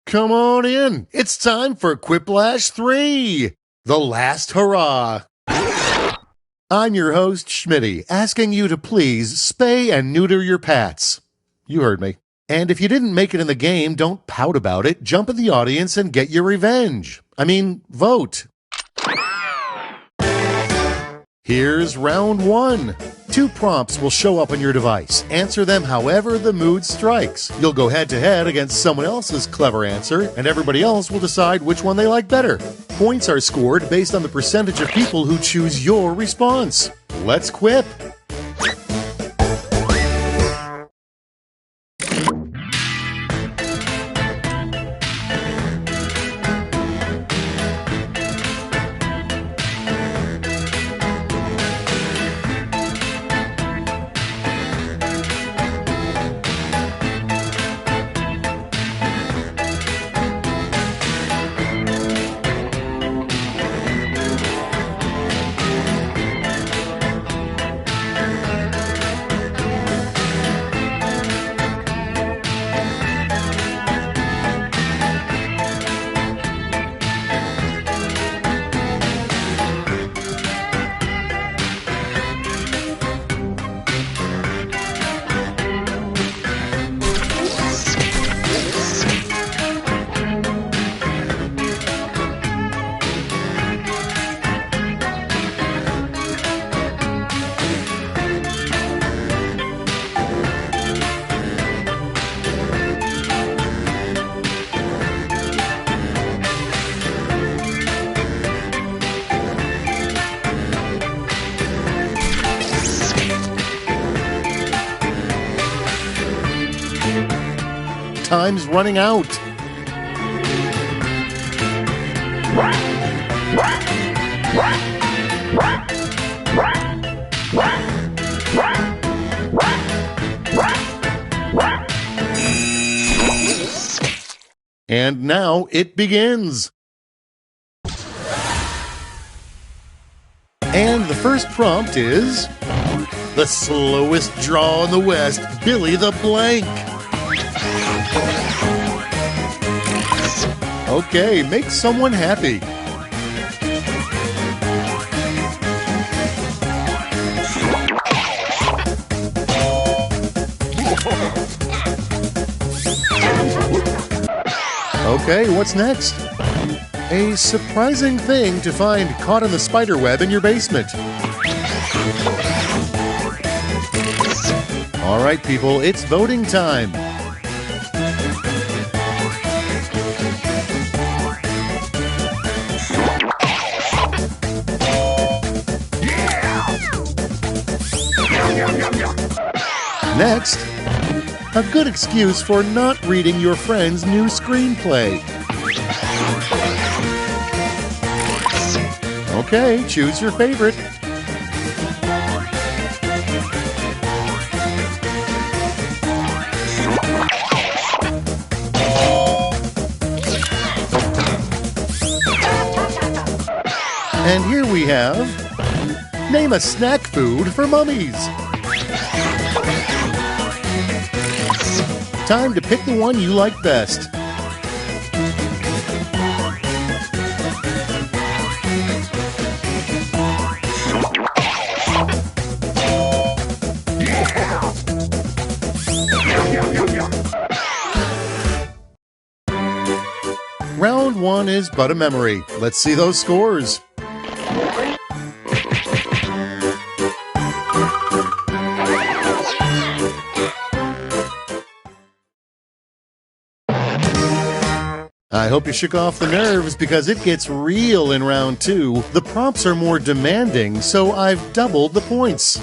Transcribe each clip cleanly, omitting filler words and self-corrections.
Come on in. It's time for Quiplash 3, the last hurrah. I'm your host, Schmitty, asking you to please spay and neuter your pets. You heard me. And if you didn't make it in the game, don't pout about it. Jump in the audience and get your revenge. Vote. Here's round 1. 2 prompts will show up on your device. Answer them however the mood strikes. You'll go head-to-head against someone else's clever answer, and everybody else will decide which one they like better. Points are scored based on the percentage of people who choose your response. Let's quip! Time's running out. And now it begins. And the first prompt is the slowest draw in the West, Billy the Blank. Okay, make someone happy. Okay, what's next? A surprising thing to find caught in the spider web in your basement. All right, people, it's voting time. Next, a good excuse for not reading your friend's new screenplay. Okay, choose your favorite. And here we have Name a snack food for mummies. Time to pick the one you like best. Round 1 is but a memory. Let's see those scores. I hope you shook off the nerves because it gets real in round 2. The prompts are more demanding, so I've doubled the points.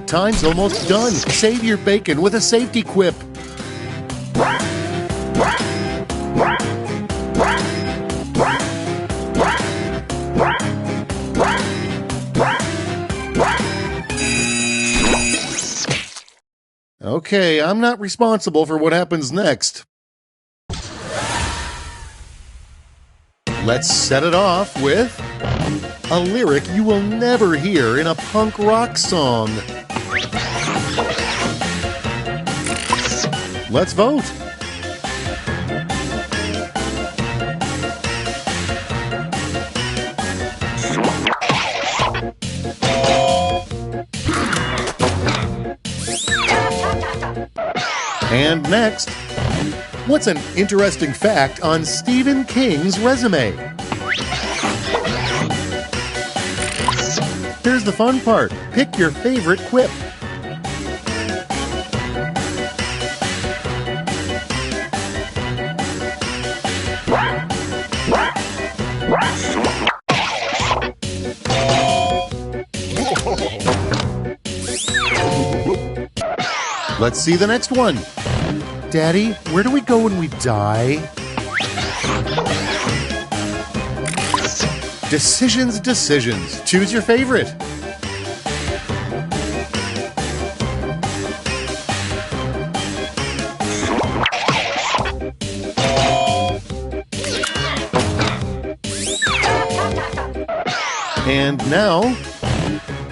Time's almost done. Save your bacon with a safety quip. Okay, I'm not responsible for what happens next. Let's set it off with a lyric you will never hear in a punk rock song. Let's vote. And next, what's an interesting fact on Stephen King's resume? Here's the fun part. Pick your favorite quip. Let's see the next one. Daddy, where do we go when we die? Decisions, decisions. Choose your favorite. And now,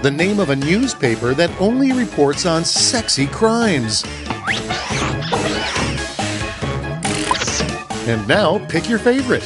the name of a newspaper that only reports on sexy crimes. And now, pick your favorite.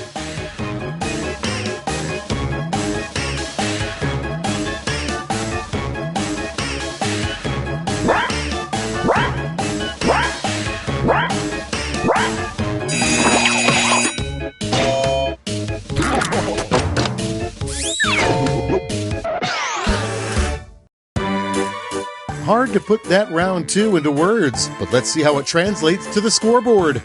Hard to put that round 2 into words, but let's see how it translates to the scoreboard.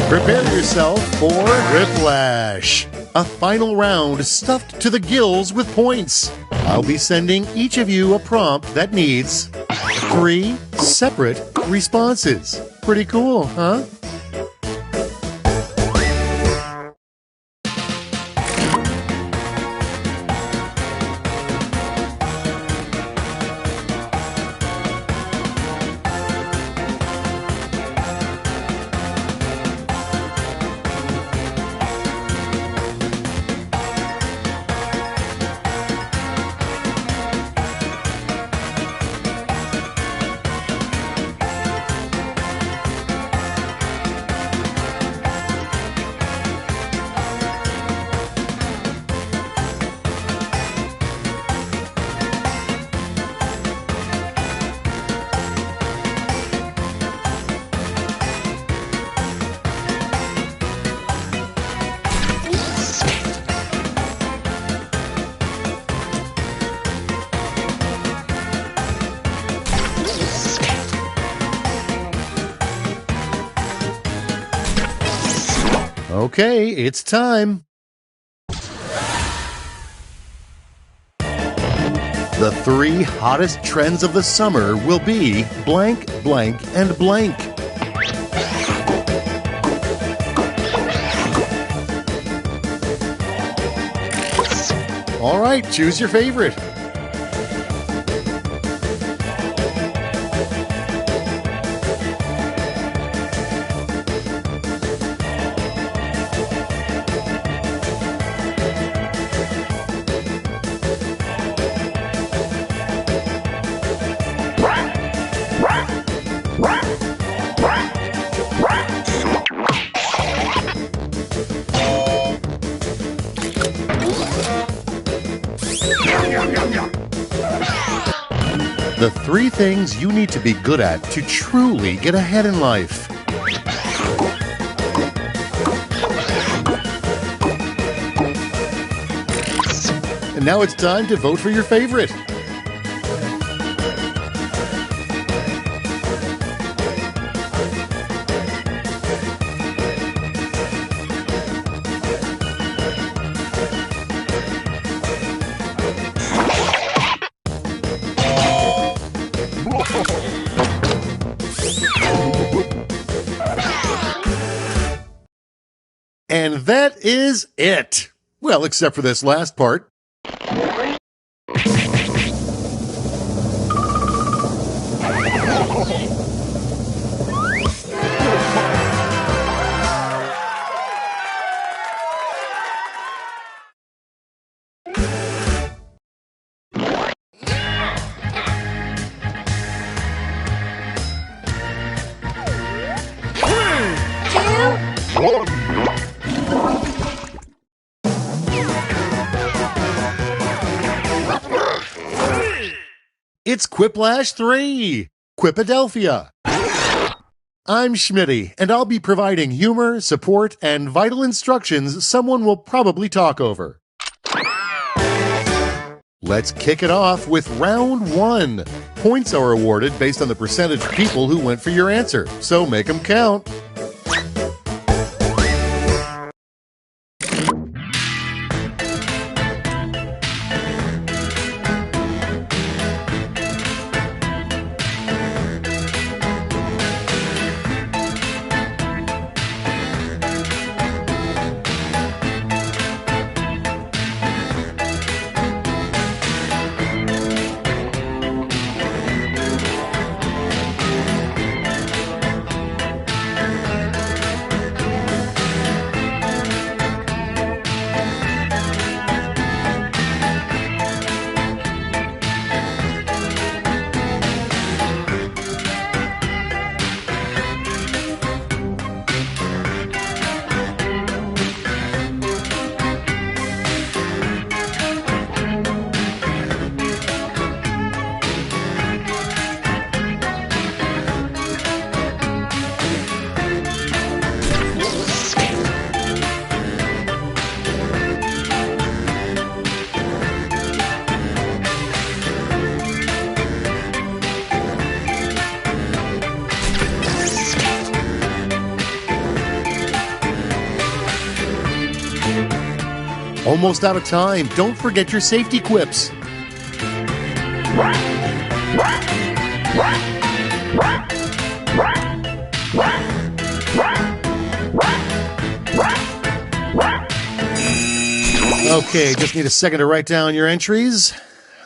Prepare yourself for Whiplash, a final round stuffed to the gills with points. I'll be sending each of you a prompt that needs 3 separate responses. Pretty cool, huh? Okay, it's time. The 3 hottest trends of the summer will be blank, blank, and blank. All right, choose your favorite. The 3 things you need to be good at to truly get ahead in life. And now it's time to vote for your favorite. And that is it. Well, except for this last part. It's Quiplash 3, Quipadelphia. I'm Schmitty, and I'll be providing humor, support, and vital instructions someone will probably talk over. Let's kick it off with round 1. Points are awarded based on the percentage of people who went for your answer, so make them count. Almost out of time. Don't forget your safety quips. Okay, just need a second to write down your entries.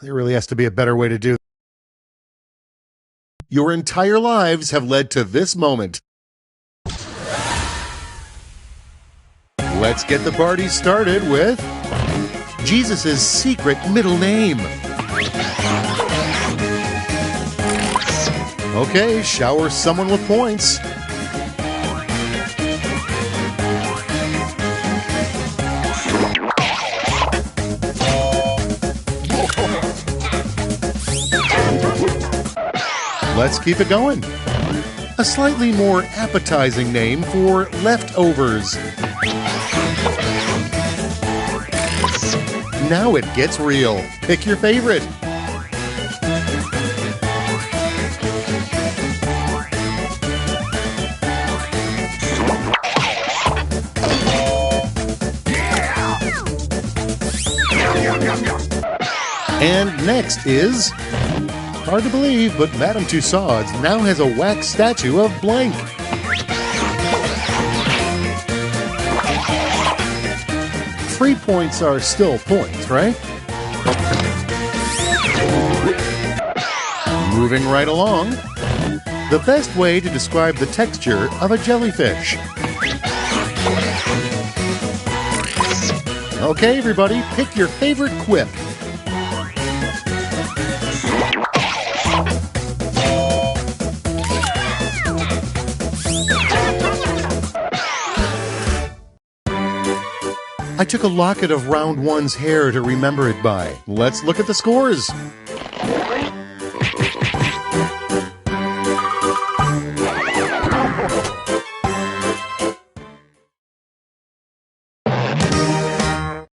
There really has to be a better way to do it. Your entire lives have led to this moment. Let's get the party started with Jesus' secret middle name. Okay, shower someone with points. Let's keep it going. A slightly more appetizing name for leftovers. Now it gets real. Pick your favorite. And next is, hard to believe, but Madame Tussauds now has a wax statue of blank. 3 points are still points, right? Moving right along, the best way to describe the texture of a jellyfish. Okay, everybody, pick your favorite quip. I took a locket of round one's hair to remember it by. Let's look at the scores.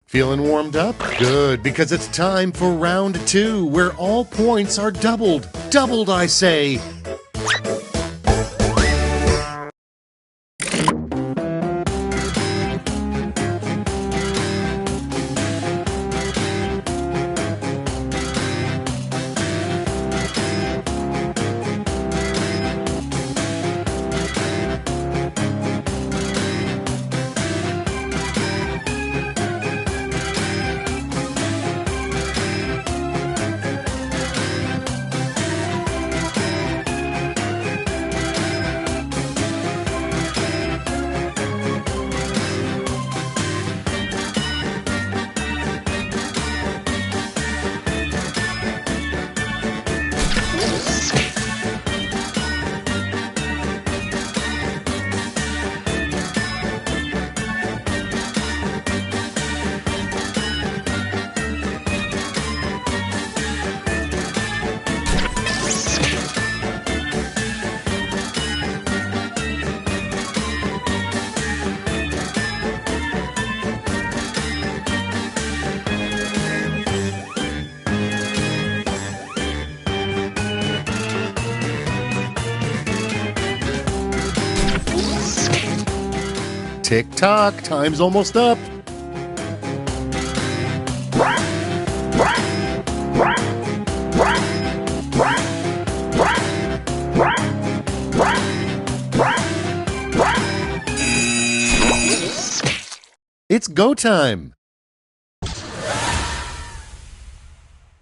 Feeling warmed up? Good, because it's time for round two, where all points are doubled. Doubled, I say. Tick-tock, time's almost up. It's go time.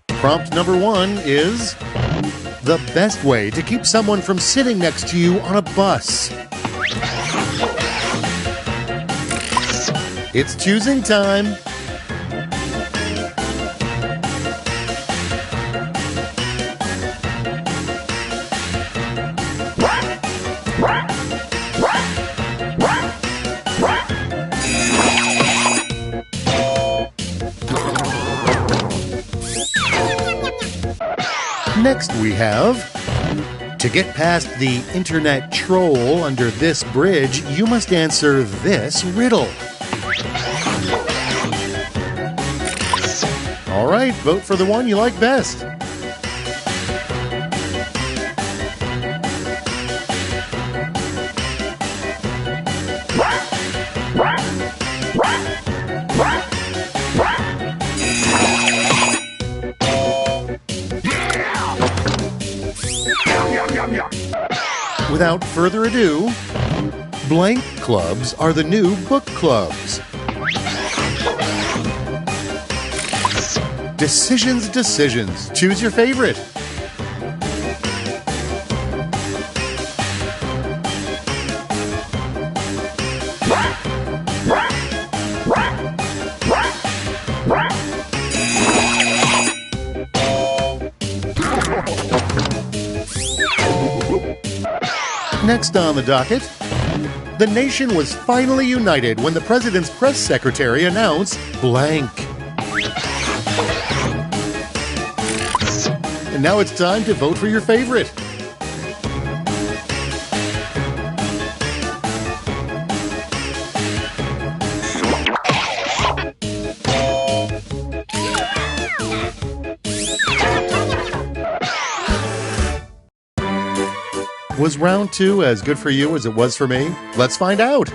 Prompt number one is the best way to keep someone from sitting next to you on a bus. It's choosing time. Next we have, to get past the internet troll under this bridge, you must answer this riddle. All right, vote for the one you like best. Without further ado, blank clubs are the new book clubs. Decisions, decisions. Choose your favorite. Next on the docket, the nation was finally united when the president's press secretary announced blank. And now it's time to vote for your favorite. Was round two as good for you as it was for me? Let's find out.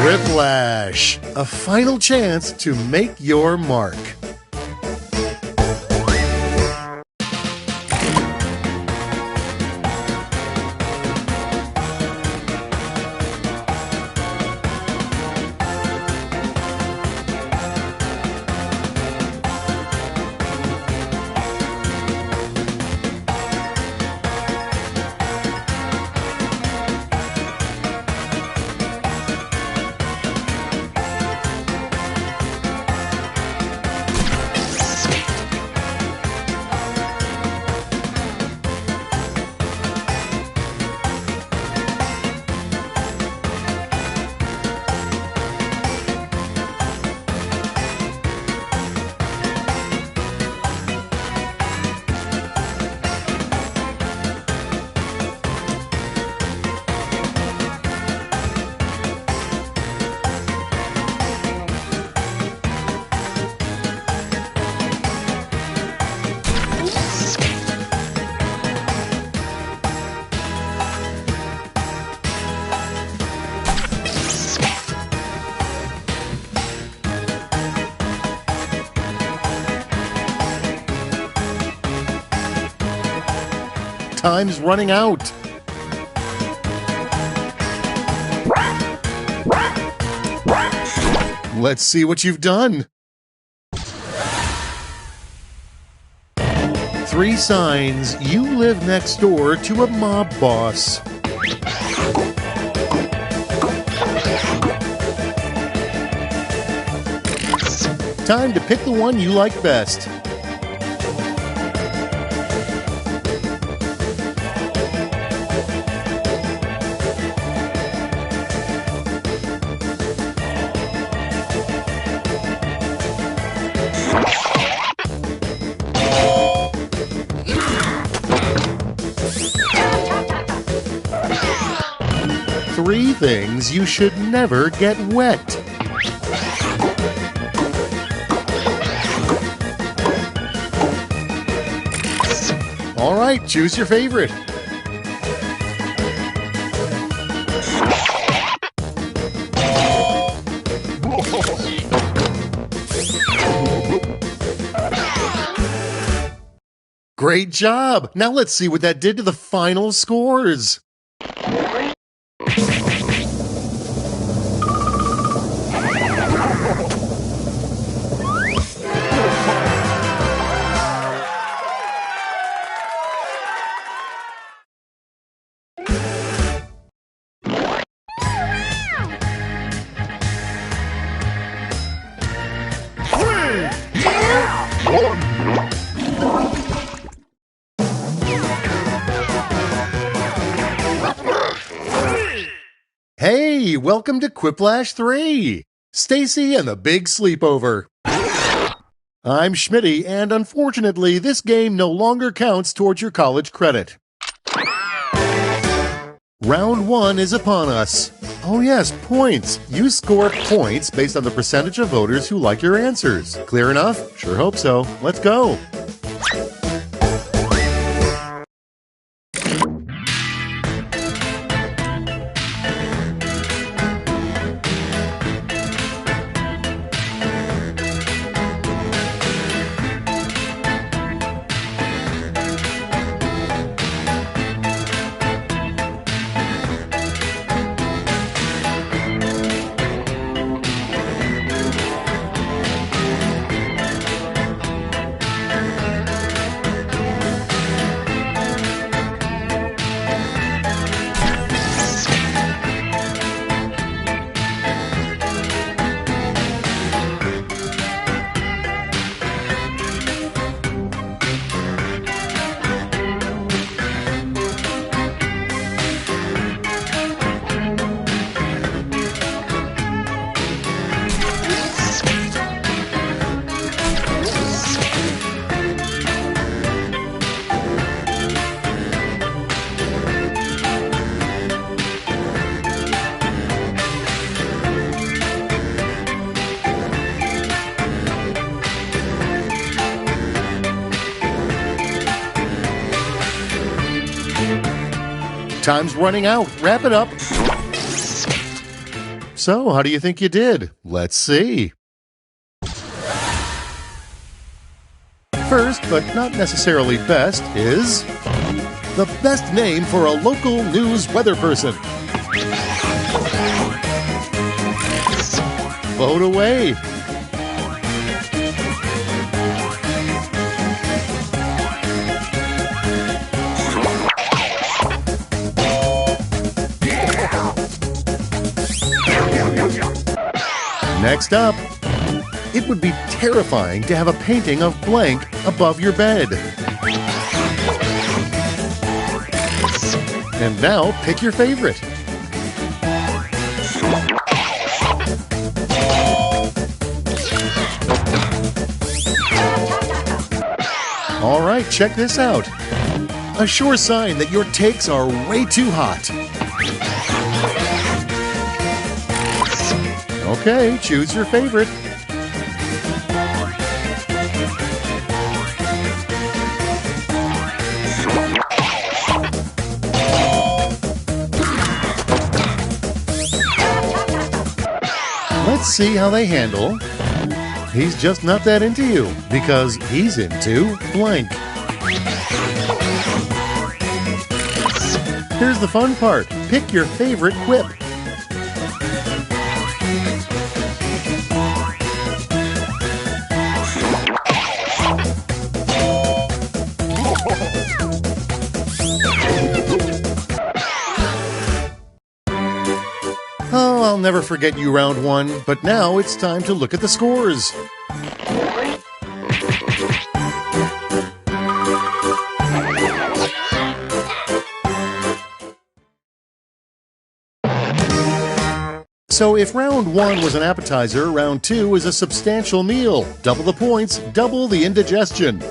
Quiplash, a final chance to make your mark. Time's running out. Let's see what you've done. 3 signs you live next door to a mob boss. Time to pick the one you like best. Three things you should never get wet. All right, choose your favorite. Great job! Now let's see what that did to the final scores. Hey, welcome to Quiplash 3! Stacy and the Big Sleepover. I'm Schmitty, and unfortunately, this game no longer counts towards your college credit. Round 1 is upon us. Oh yes, points. You score points based on the percentage of voters who like your answers. Clear enough? Sure hope so. Let's go. Time's running out. Wrap it up. So, how do you think you did? Let's see. First, but not necessarily best, is the best name for a local news weather person. Vote away. Next up, it would be terrifying to have a painting of blank above your bed. And now, pick your favorite. All right, check this out. A sure sign that your takes are way too hot. Okay, choose your favorite. Let's see how they handle. He's just not that into you because he's into blank. Here's the fun part. Pick your favorite quip. Oh, I'll never forget you, round one, but now it's time to look at the scores. So if round one was an appetizer, round two is a substantial meal. Double the points, double the indigestion.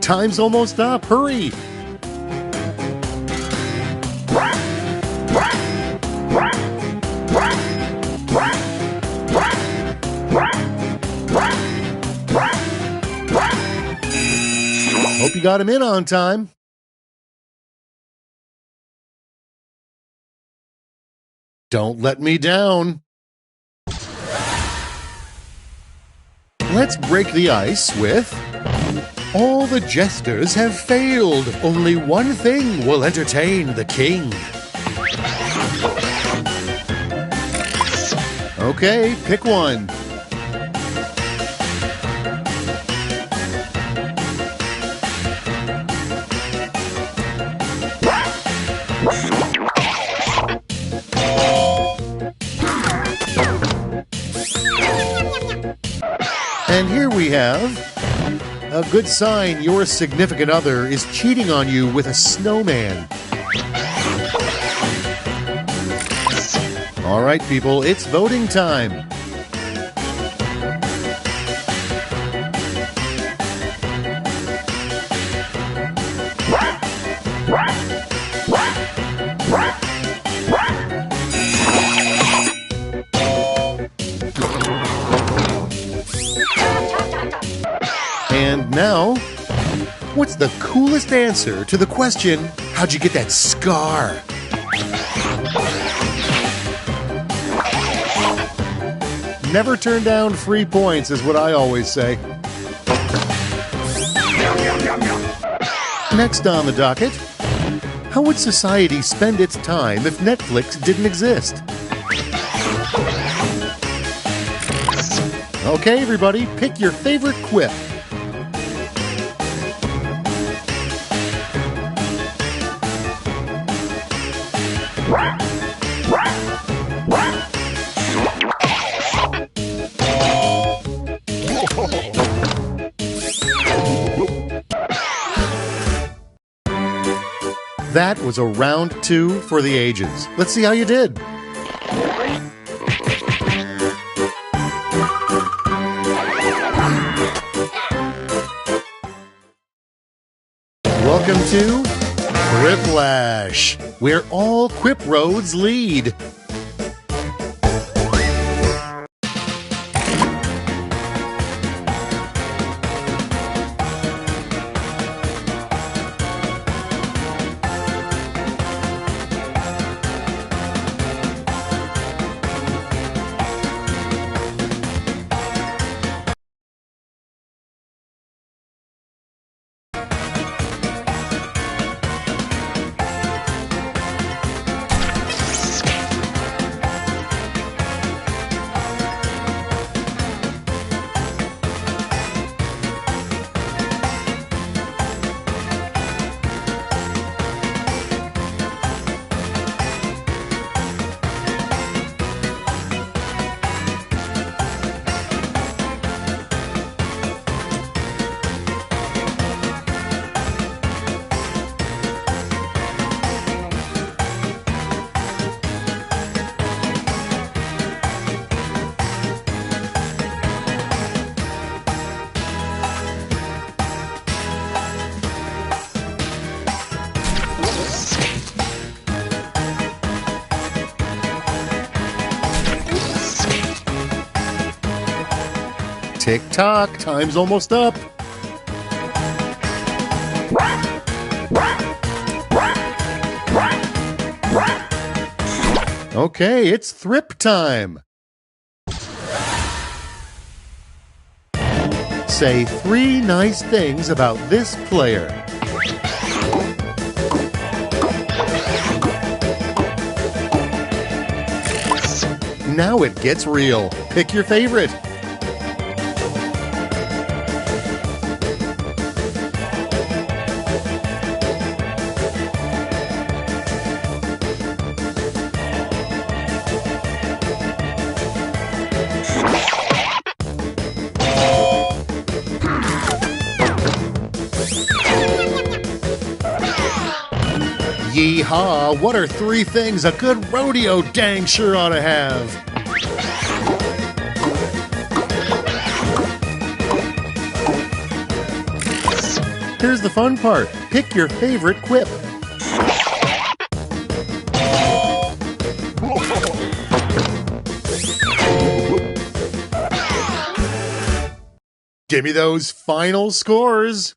Time's almost up. Hurry! Hope you got him in on time. Don't let me down. Let's break the ice with... All the jesters have failed. Only one thing will entertain the king. Okay, pick one. And here we have a good sign your significant other is cheating on you with a snowman. All right, people, it's voting time. And now, What's the coolest answer to the question, how'd you get that scar? Never turn down free points is what I always say. Next on the docket, how would society spend its time if Netflix didn't exist? Okay, everybody, pick your favorite quip. That was a round 2 for the ages. Let's see how you did. Welcome to Quiplash, where all quip roads lead. Tick-tock, time's almost up. Okay, it's thrip time. Say 3 nice things about this player. Now it gets real. Pick your favorite. Yeehaw! What are 3 things a good rodeo dang sure ought to have? Here's the fun part. Pick your favorite quip. Give me those final scores.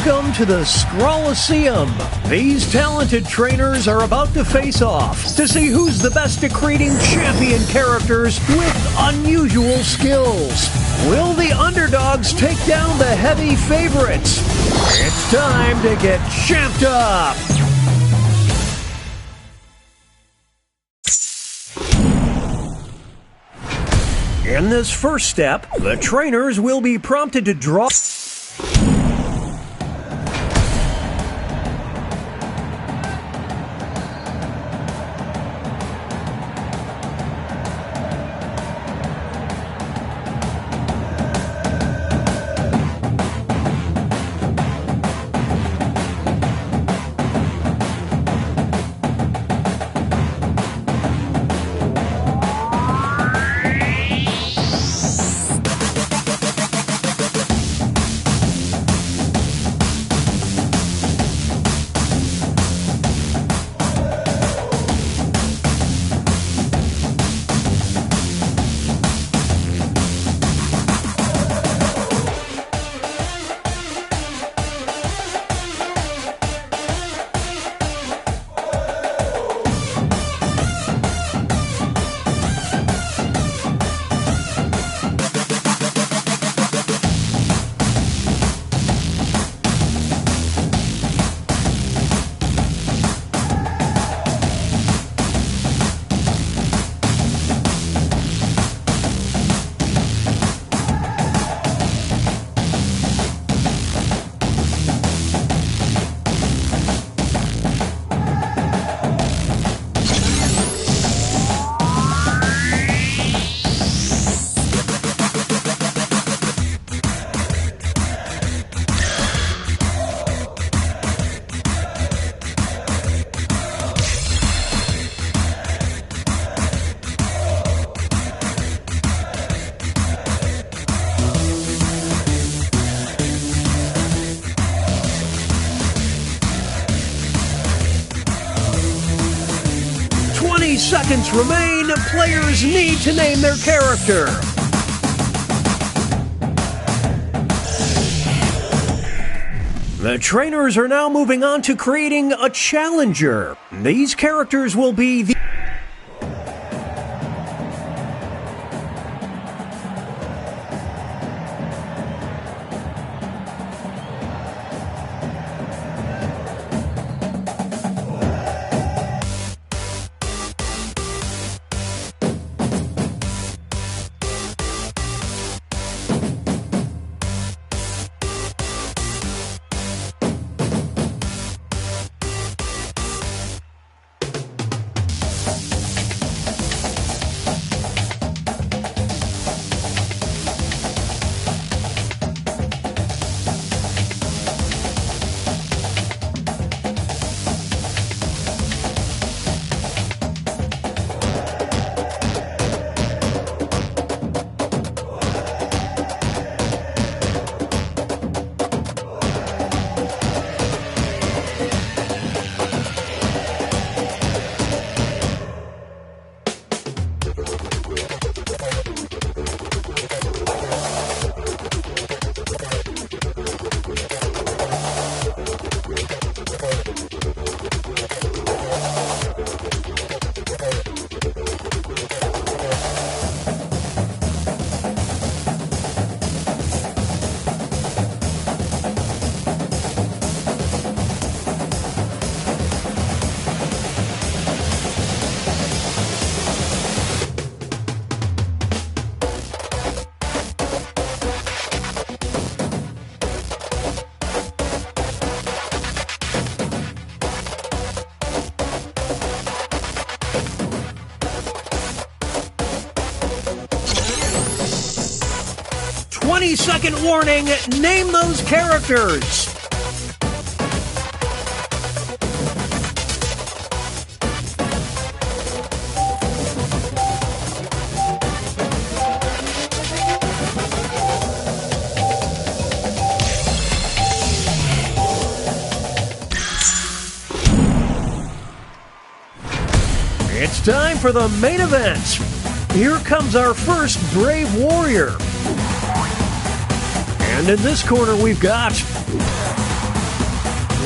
Welcome to the Scrolliseum. These talented trainers are about to face off to see who's the best at creating champion characters with unusual skills. Will the underdogs take down the heavy favorites? It's time to get champed up. In this first step, the trainers will be prompted to draw. 20 seconds remain. Players need to name their character. The trainers are now moving on to creating a challenger. These characters will be the 20-second warning. Name those characters. It's time for the main event. Here comes our first Brave Warrior. And in this corner, we've got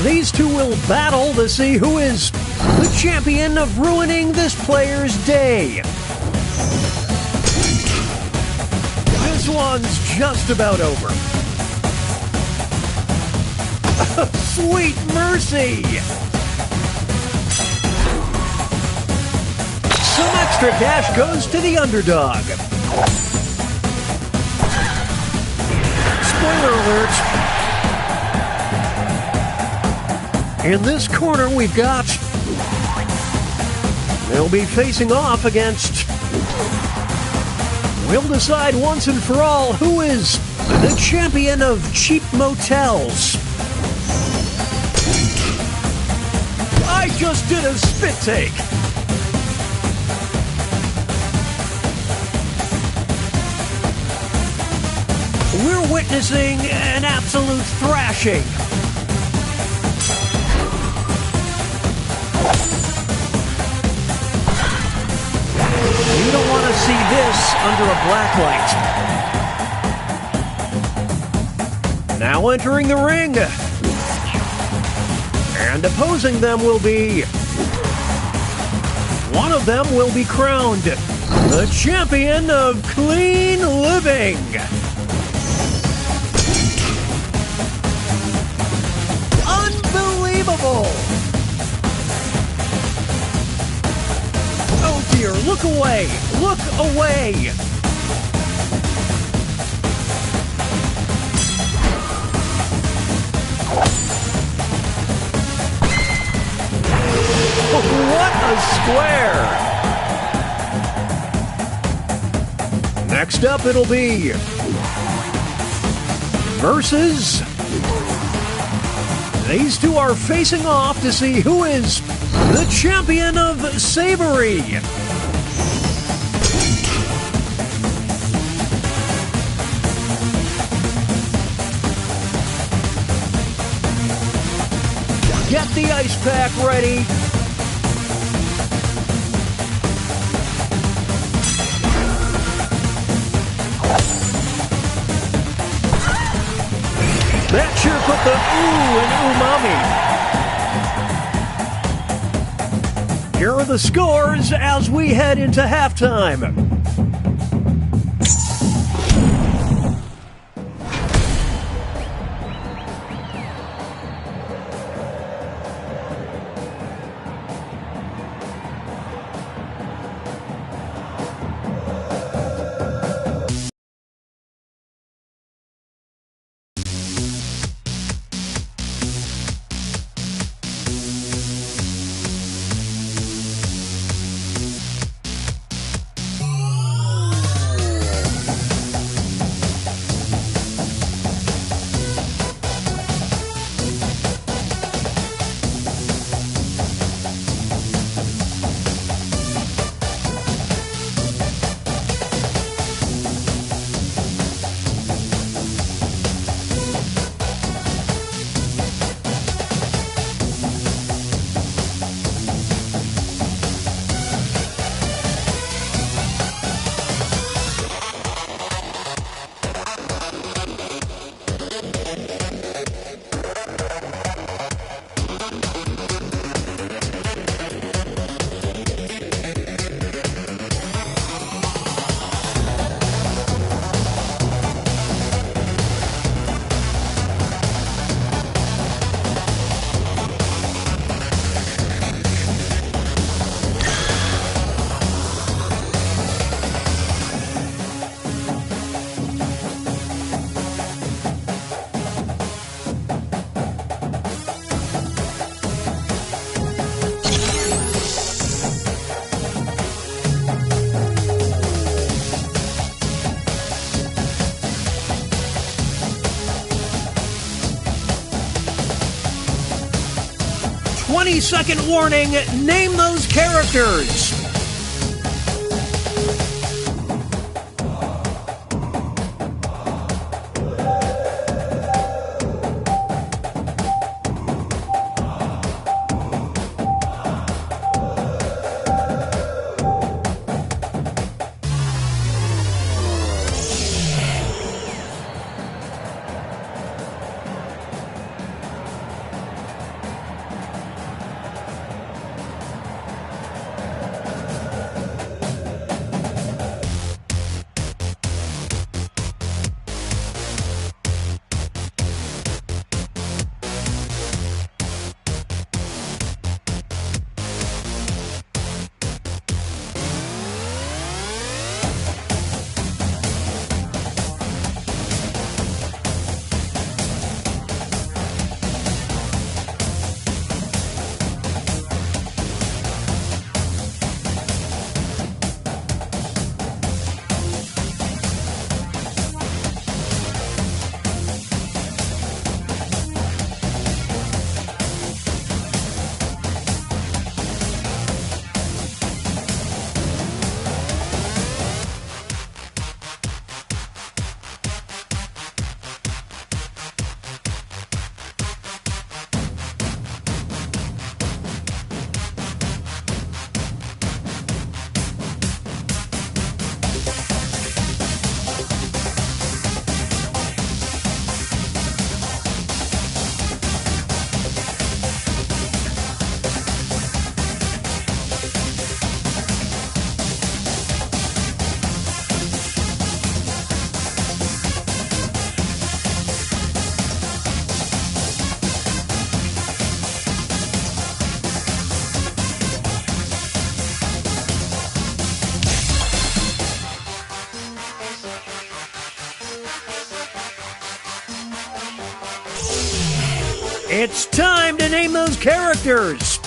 These two will battle to see who is the champion of ruining this player's day. This one's just about over. Sweet mercy! Some extra cash goes to the underdog. Spoiler alert. In this corner, we've got... They'll be facing off against... We'll decide once and for all who is the champion of cheap motels. I just did a spit take. We're witnessing an absolute thrashing. You don't want to see this under a black light. Now entering the ring. And opposing them will be... One of them will be crowned the champion of clean living. Unbelievable! Oh dear, look away! Look away! What a square! Next up, it'll be versus. These two are facing off to see who is the champion of savory. Get the ice pack ready. That sure put the ooh in umami. Here are the scores as we head into halftime. Second warning, name those characters. It's time to name those characters.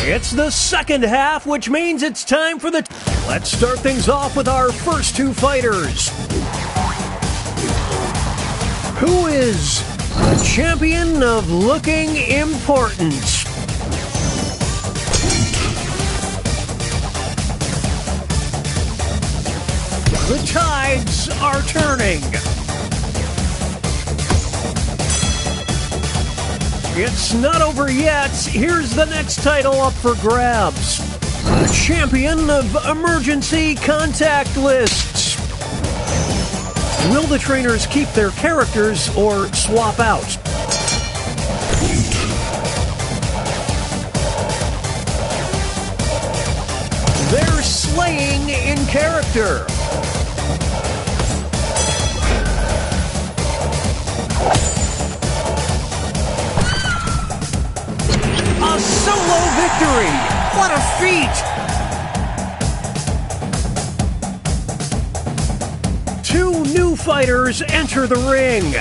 It's the second half, which means it's time for the... Let's start things off with our first two fighters. Who is the champion of looking important? The tides are turning. It's not over yet. Here's the next title up for grabs. The champion of emergency contact lists. Will the trainers keep their characters or swap out? They're slaying in character. A solo victory! What a feat! Two new fighters enter the ring.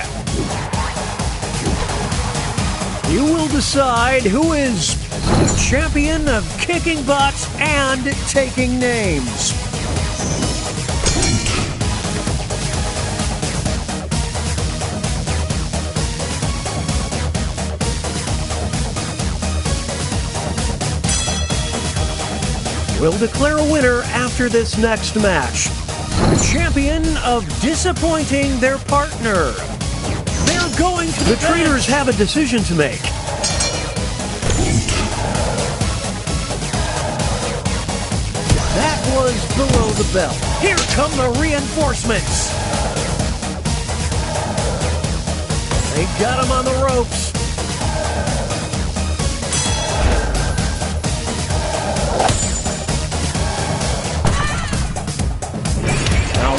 You will decide who is the champion of kicking butt and taking names. We'll declare a winner after this next match. The champion of disappointing their partner. They're going to the trainers have a decision to make. That was below the belt. Here come the reinforcements. They got him on the ropes.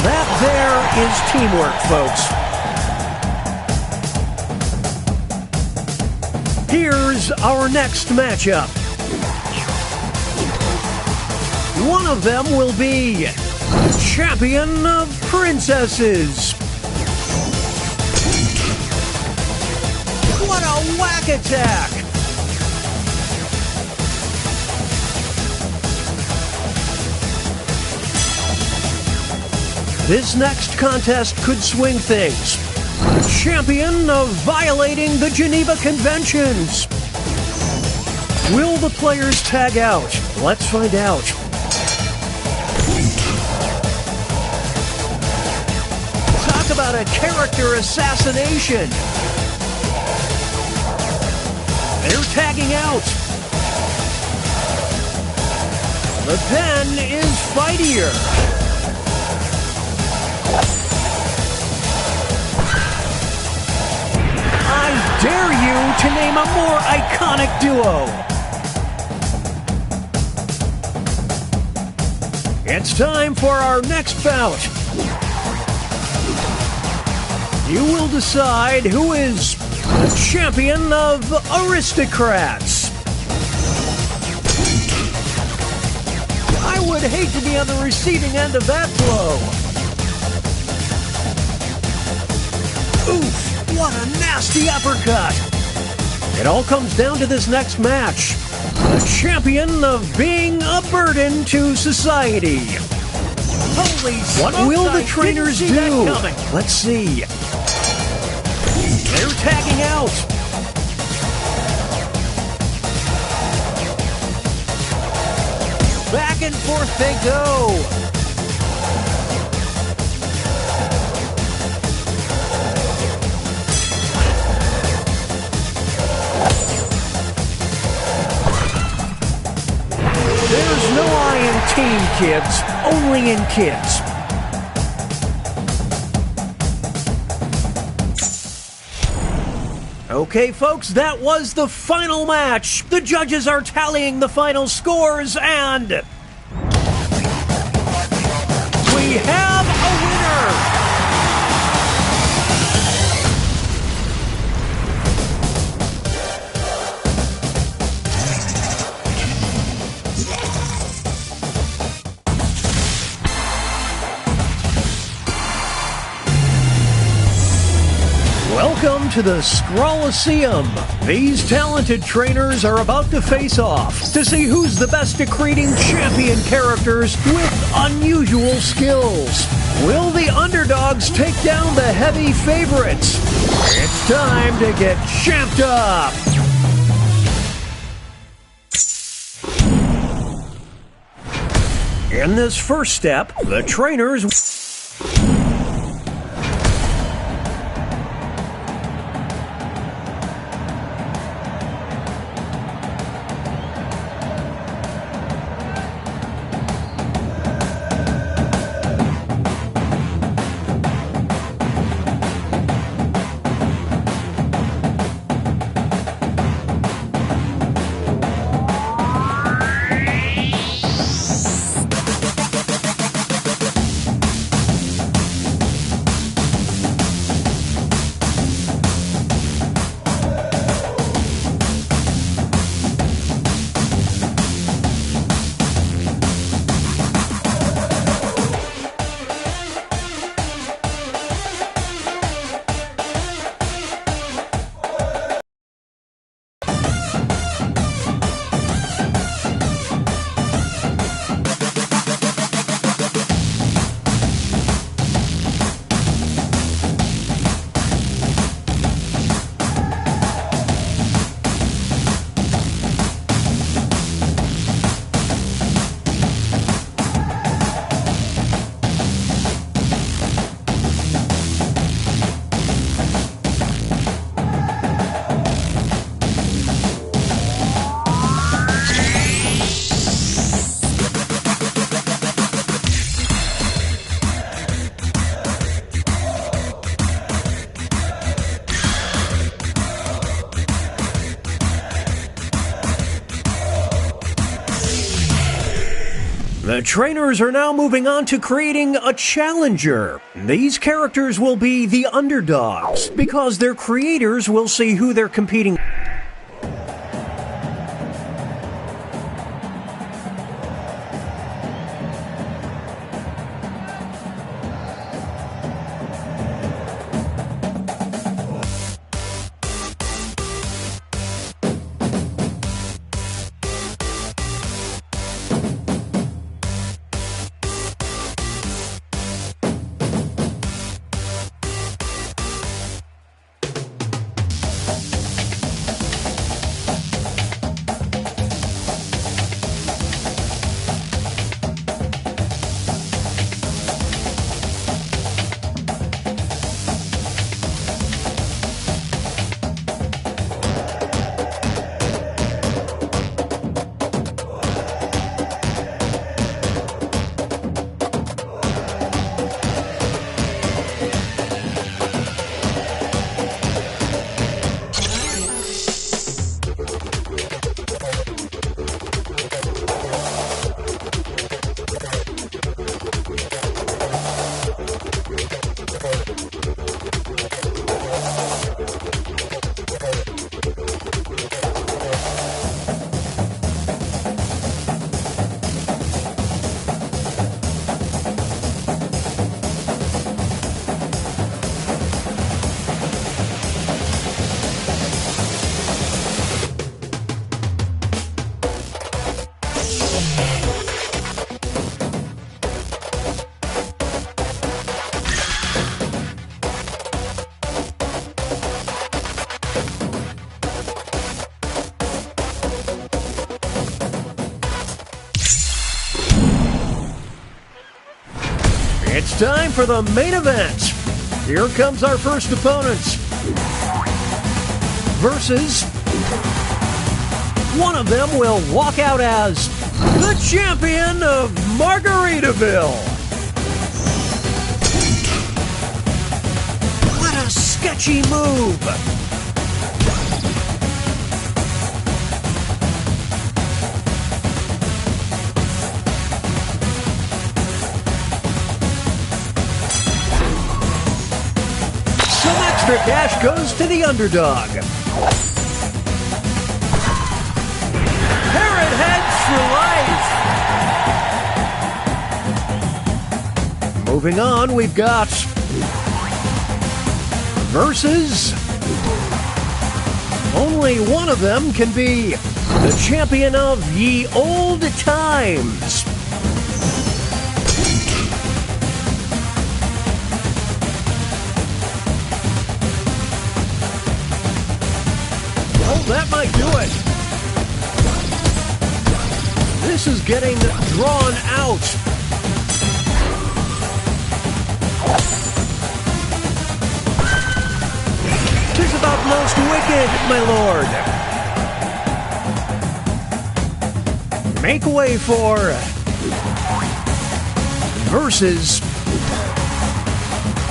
That there is teamwork, folks. Here's our next matchup. One of them will be champion of princesses. What a whack attack! This next contest could swing things. Champion of violating the Geneva Conventions. Will the players tag out? Let's find out. Talk about a character assassination. They're tagging out. The pen is fightier. I dare you to name a more iconic duo. It's time for our next bout. You will decide who is the champion of aristocrats. I would hate to be on the receiving end of that blow. Oof. What a nasty uppercut! It all comes down to this next match. The champion of being a burden to society. Holy smokes, what will the trainers do? Let's see. They're tagging out. Back and forth they go. There's no I in team, kids, only in kids. Okay, folks, that was the final match. The judges are tallying the final scores, and we have a winner. to the Scrolliseum. These talented trainers are about to face off to see who's the best at creating champion characters with unusual skills. Will the underdogs take down the heavy favorites? It's time to get champed up! In this first step, the trainers... The trainers are now moving on to creating a challenger. These characters will be the underdogs because their creators will see who they're competing with. It's time for the main event. Here comes our first opponents. Versus, one of them will walk out as the champion of Margaritaville. What a sketchy move. Extra cash goes to the underdog. Parrot heads for life. Moving on, we've got versus Only one of them can be the champion of ye old times. Well, that might do it. This is getting drawn out. Tis about most wicked, my lord. Make way for versus.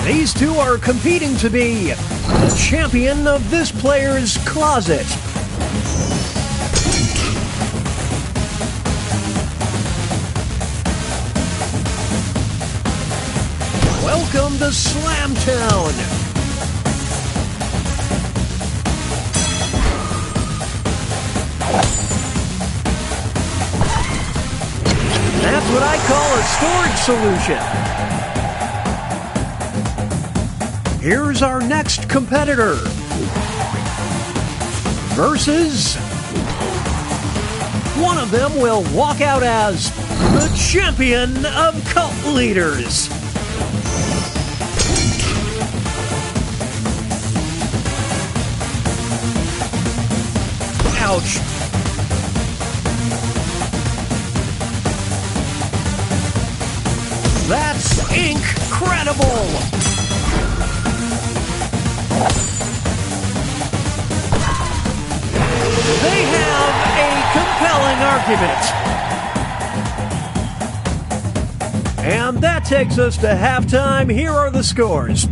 These two are competing to be the champion of this player's closet. Welcome to Slamtown. That's what I call a storage solution. Here's our next competitor. Versus one of them will walk out as the champion of cult leaders. Ouch. That's incredible! They have a compelling argument. And that takes us to halftime. Here are the scores.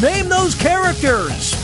Name those characters!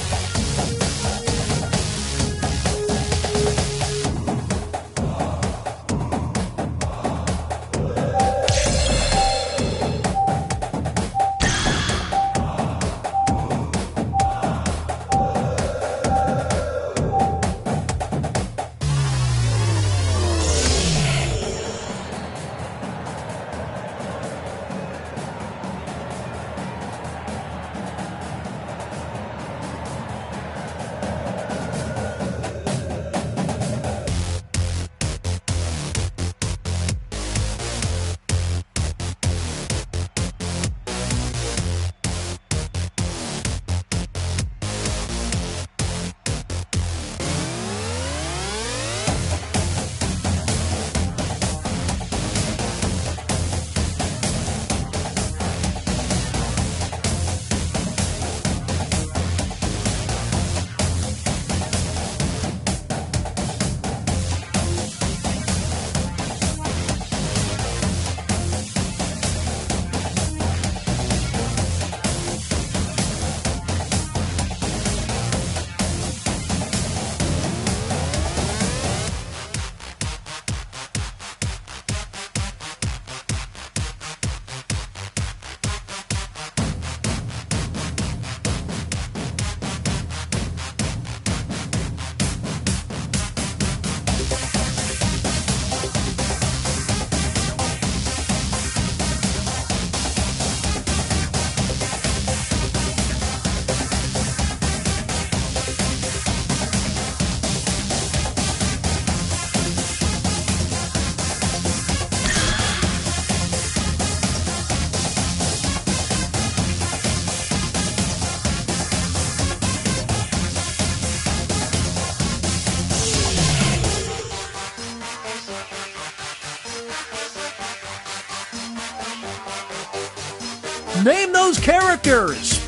name those characters.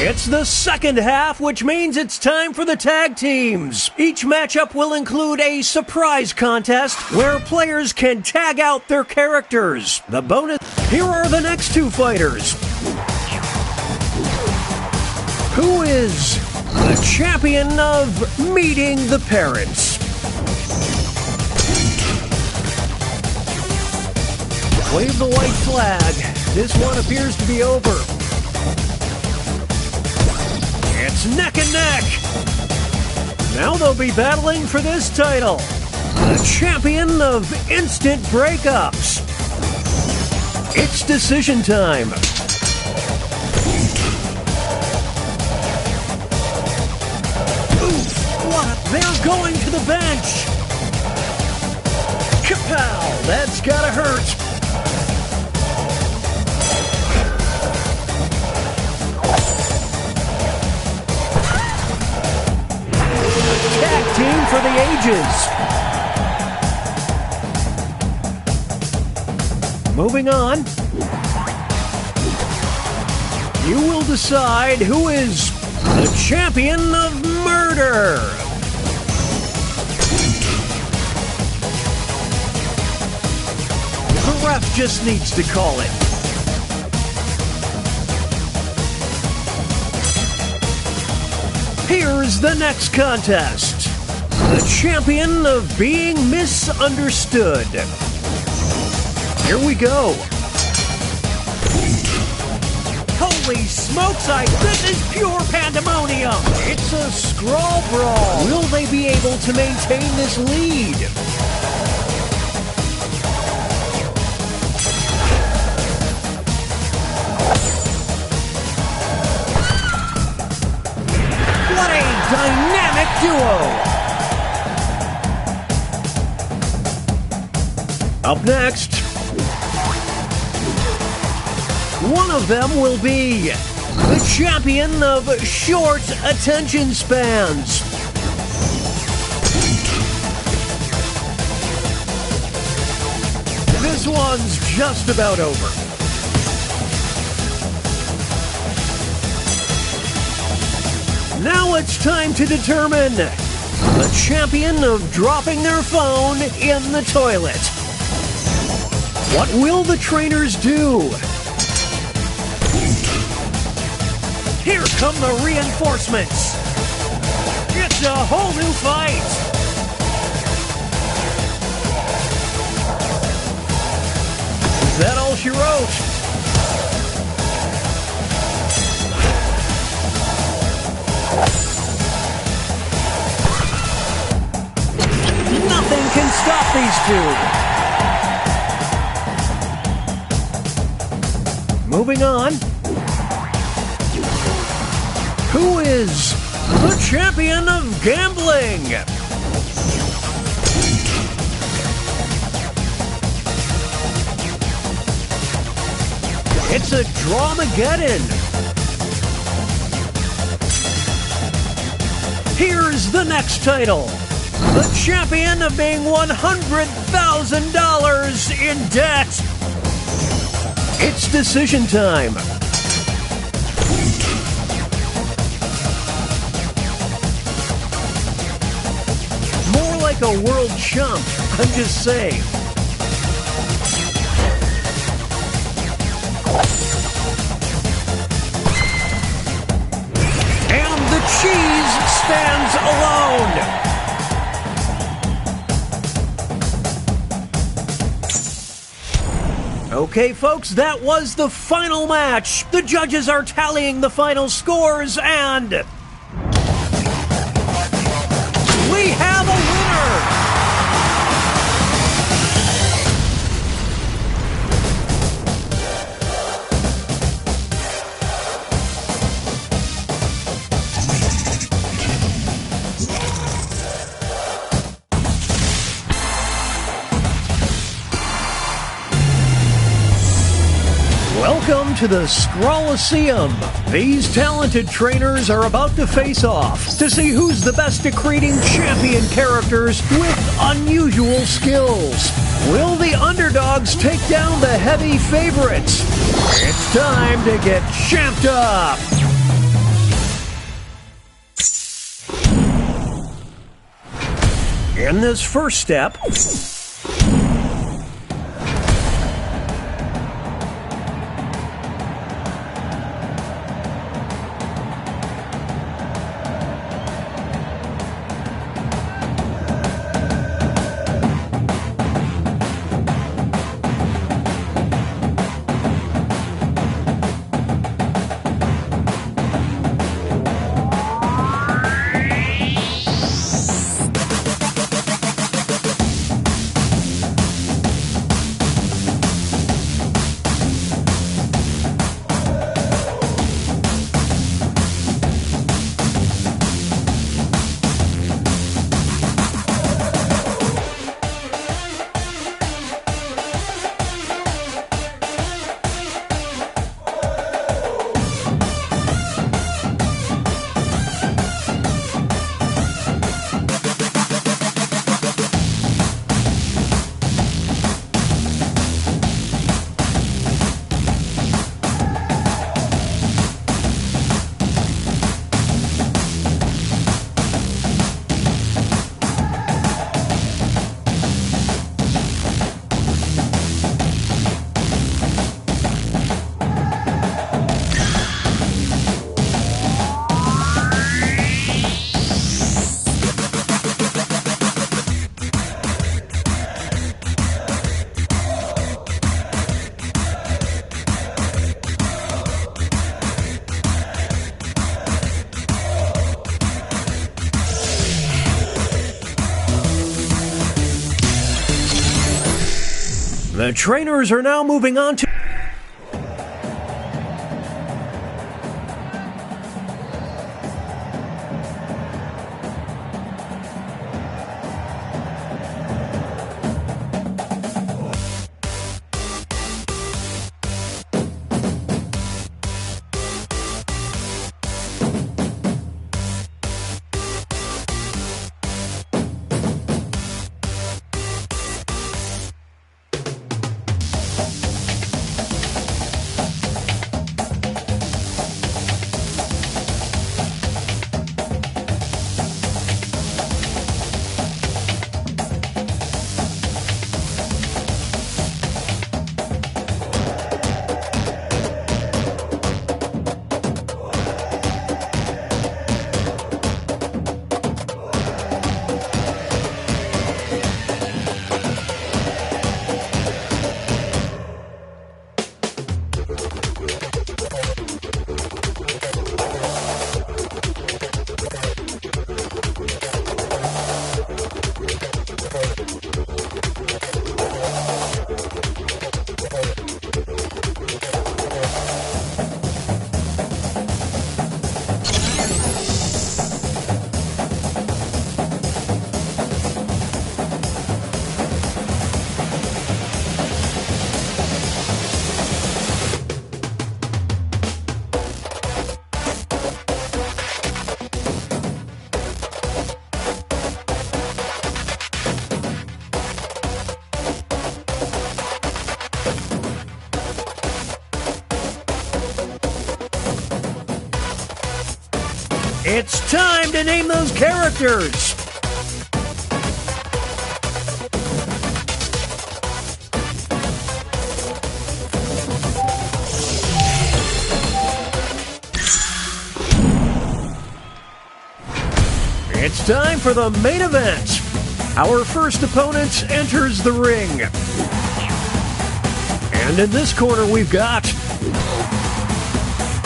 It's the second half, which means it's time for the tag teams. Each matchup will include a surprise contest where players can tag out their characters. The bonus... Here are the next two fighters. Who is the champion of Meeting the Parents? Wave the white flag. This one appears to be over. It's neck and neck. Now they'll be battling for this title. The champion of instant breakups. It's decision time. Oof, what? They're going to the bench. Kapow! That's gotta hurt. Tag team for the ages. Moving on. You will decide who is the champion of murder. The ref just needs to call it. Here's the next contest. The champion of being misunderstood. Here we go. Holy smokes, this is pure pandemonium. It's a scrawl brawl. Will they be able to maintain this lead? What a dynamic duo! Up next, one of them will be the champion of short attention spans. This one's just about over. Now it's time to determine the champion of dropping their phone in the toilet. What will the trainers do? Here come the reinforcements. It's a whole new fight. Is that all she wrote? Nothing can stop these two. Moving on. Who is the champion of gambling? It's a Dramageddon. Here's the next title. The champion of being $100,000 in debt. It's decision time. More like a world chump, I'm just saying. And the cheese stands alone. Okay, folks, that was the final match. The judges are tallying the final scores, and we have a winner! Welcome to the Scrolliseum. These talented trainers are about to face off to see who's the best at creating champion characters with unusual skills. Will the underdogs take down the heavy favorites? It's time to get champed up! In this first step, the trainers are now moving on to... It's time to name those characters! It's time for the main event! Our first opponent enters the ring. And in this corner we've got...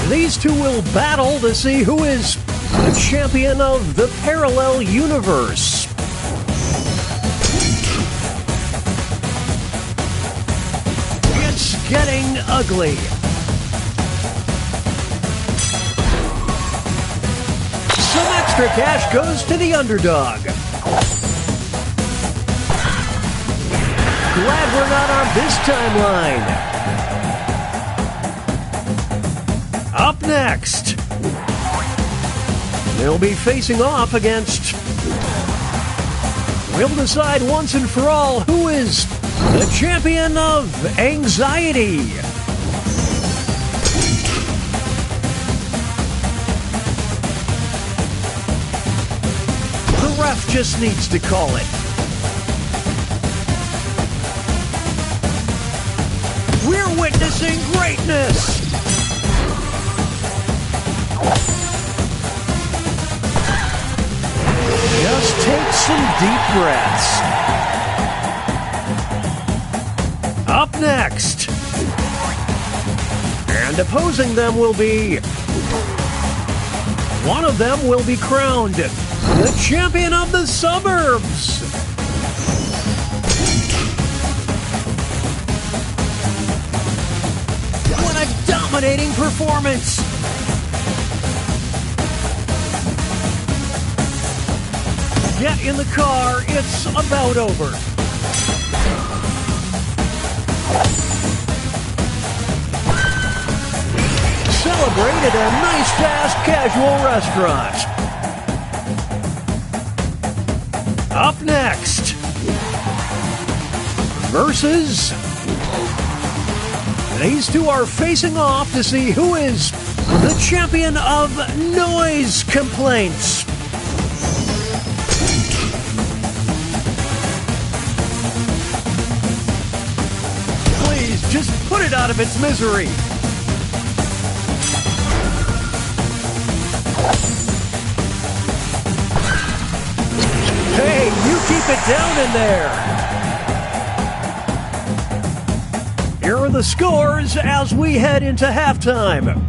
These two will battle to see who is the champion of the parallel universe. It's getting ugly. Some extra cash goes to the underdog. Glad we're not on this timeline. Up next, they'll be facing off against... We'll decide once and for all who is the champion of anxiety. The ref just needs to call it. We're witnessing greatness. Just take some deep breaths. Up next, and opposing them will be... One of them will be crowned the champion of the suburbs. What a dominating performance. Get in the car, it's about over. Celebrate at a nice, fast, casual restaurant. Up next, versus... These two are facing off to see who is the champion of noise complaints. Just put it out of its misery. Hey, you keep it down in there. Here are the scores as we head into halftime.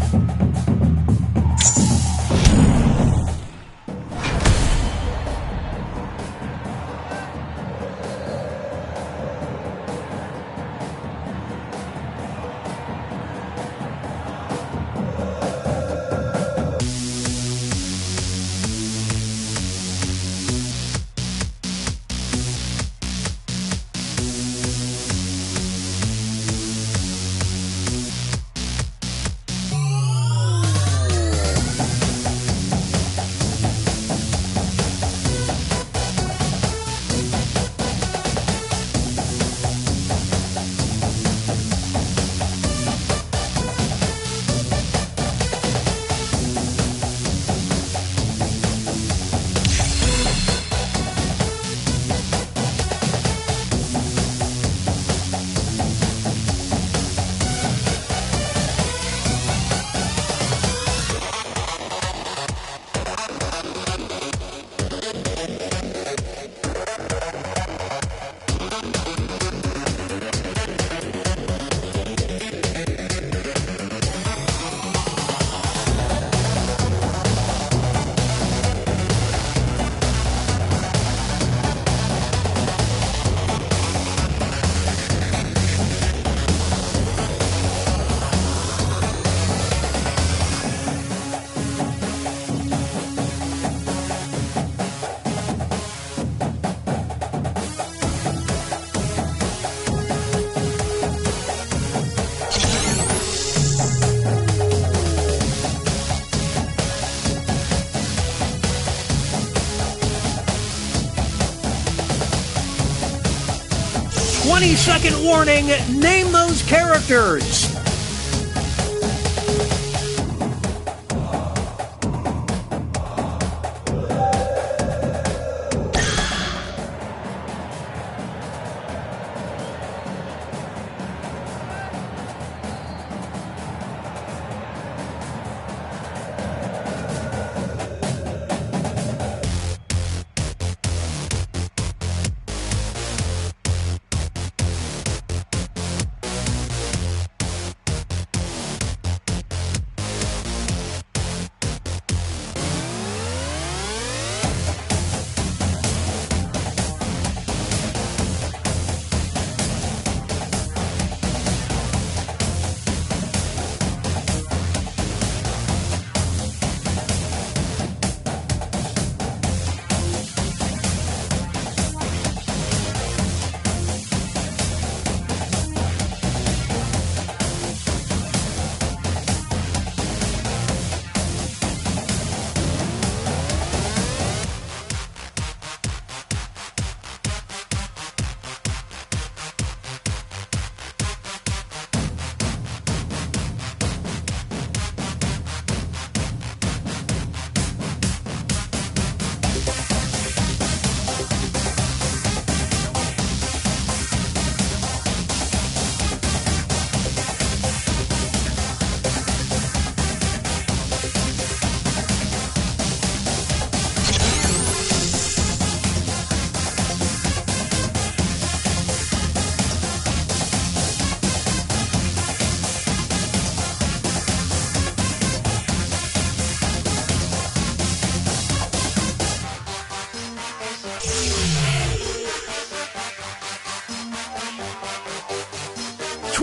Second warning, name those characters.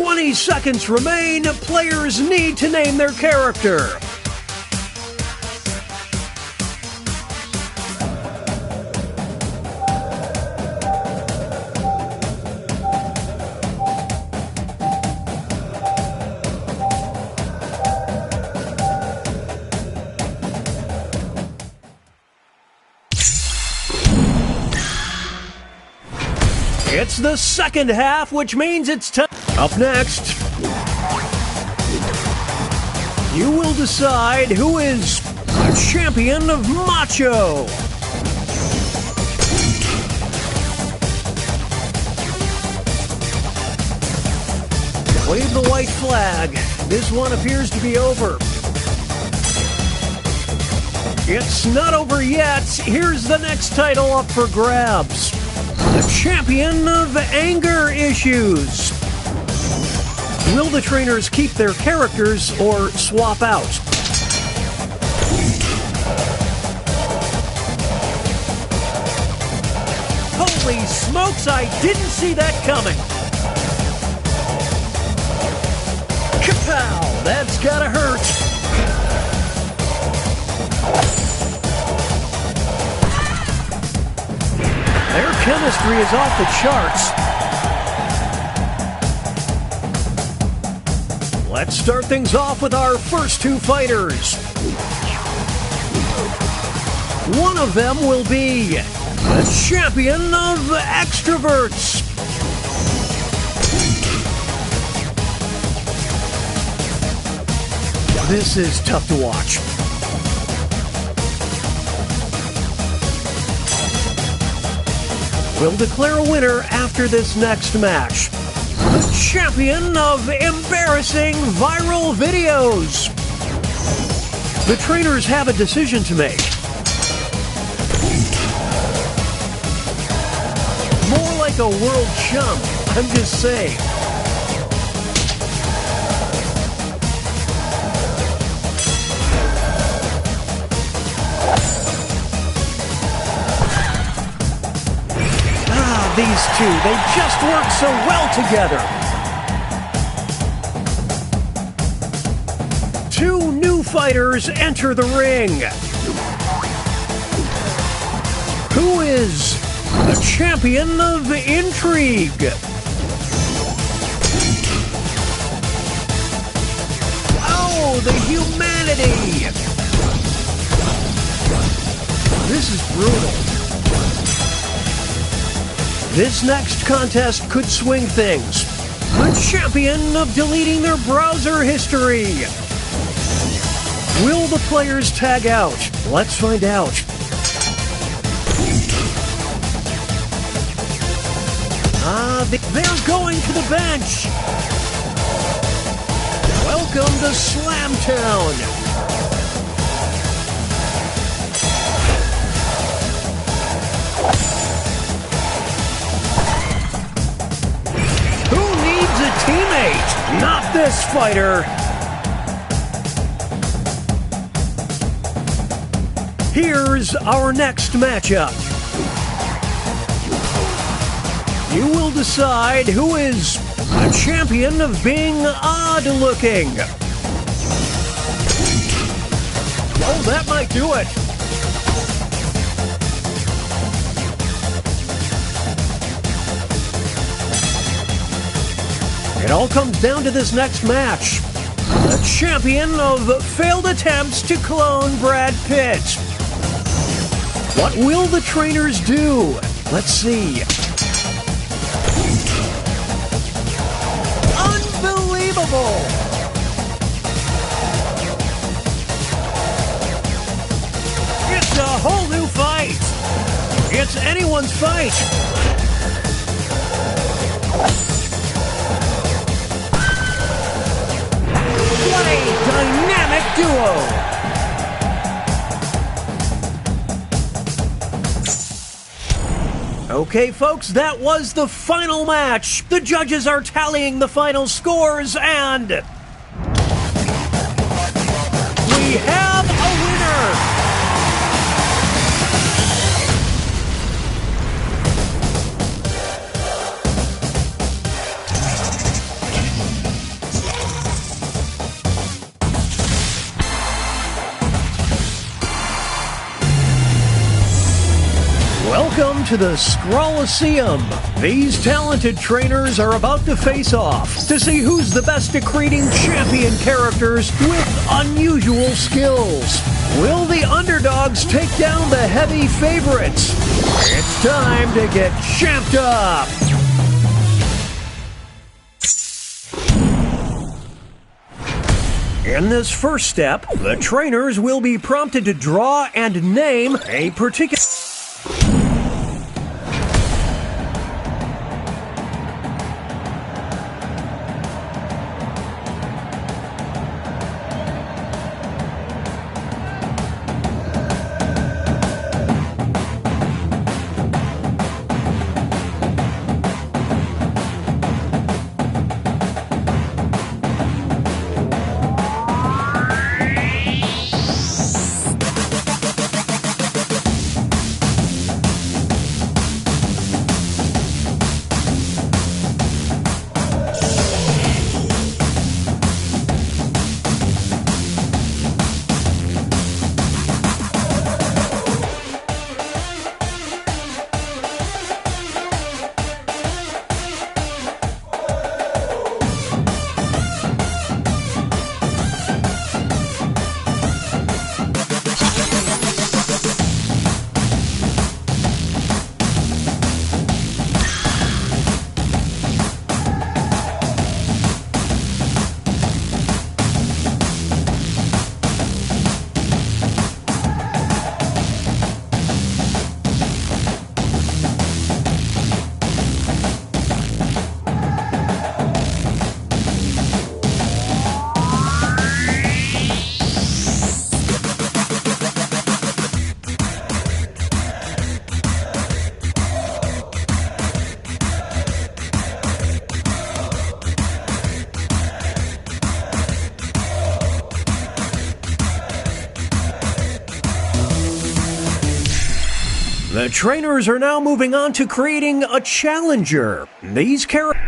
20 seconds remain. Players need to name their character. It's the second half, which means it's time. Up next, you will decide who is the champion of Macho. Wave the white flag. This one appears to be over. It's not over yet. Here's the next title up for grabs. The champion of anger issues. Will the trainers keep their characters or swap out? Holy smokes, I didn't see that coming. Kapow! That's gotta hurt. Their chemistry is off the charts. Let's start things off with our first two fighters. One of them will be the champion of extroverts. This is tough to watch. We'll declare a winner after this next match. The champion of embarrassing viral videos. The trainers have a decision to make. More like a world chump, I'm just saying. These two, they just work so well together. Two new fighters enter the ring. Who is the champion of intrigue? Oh, the humanity! This is brutal. This next contest could swing things. The champion of deleting their browser history. Will the players tag out? Let's find out. They're going to the bench. Welcome to Slamtown. Teammate, not this fighter. Here's our next matchup. You will decide who is the champion of being odd-looking. Oh, that might do it. It all comes down to this next match. The champion of failed attempts to clone Brad Pitt. What will the trainers do? Let's see. Unbelievable! It's a whole new fight. It's anyone's fight. What a dynamic duo! Okay, folks, that was the final match. The judges are tallying the final scores, and we have a winner! Welcome to the Scrollaceum. These talented trainers are about to face off to see who's the best at creating champion characters with unusual skills. Will the underdogs take down the heavy favorites? It's time to get champed up. In this first step, the trainers will be prompted to draw and name a particular... The trainers are now moving on to creating a challenger. These characters...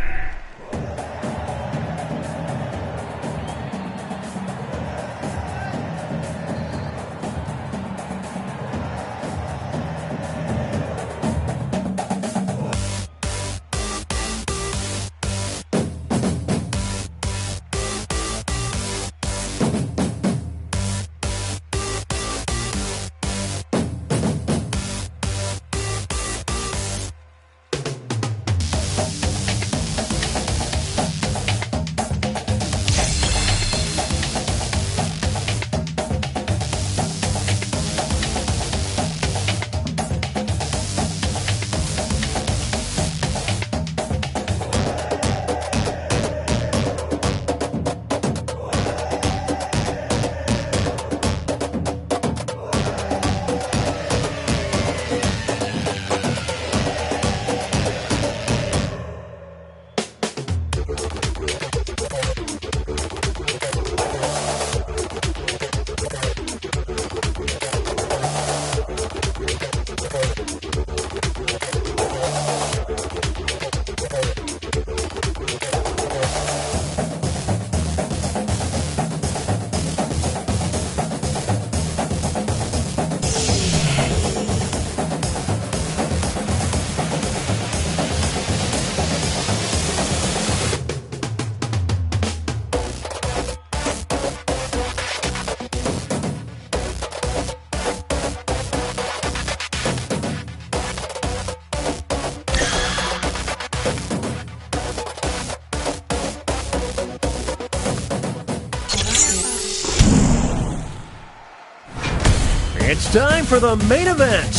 It's time for the main event.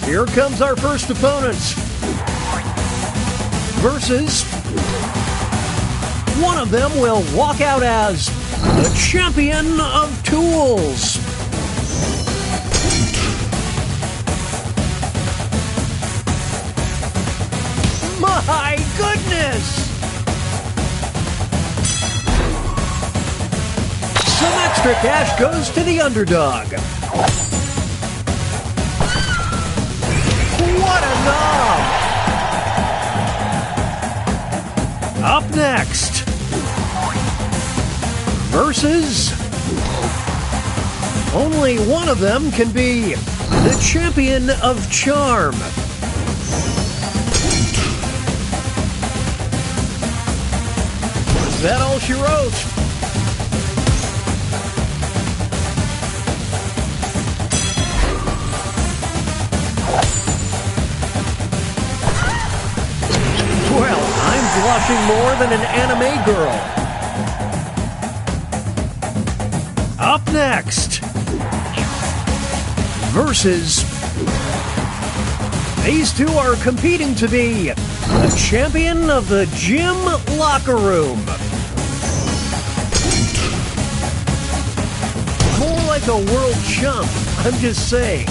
Here comes our first opponent. Versus... one of them will walk out as the champion of tools. My goodness! Some extra cash goes to the underdog. What a knob! Up next, versus... only one of them can be the champion of charm. that all she wrote? Well, I'm blushing more than an anime girl. Up next, versus. These two are competing to be the champion of the gym locker room. More like a world chump, I'm just saying.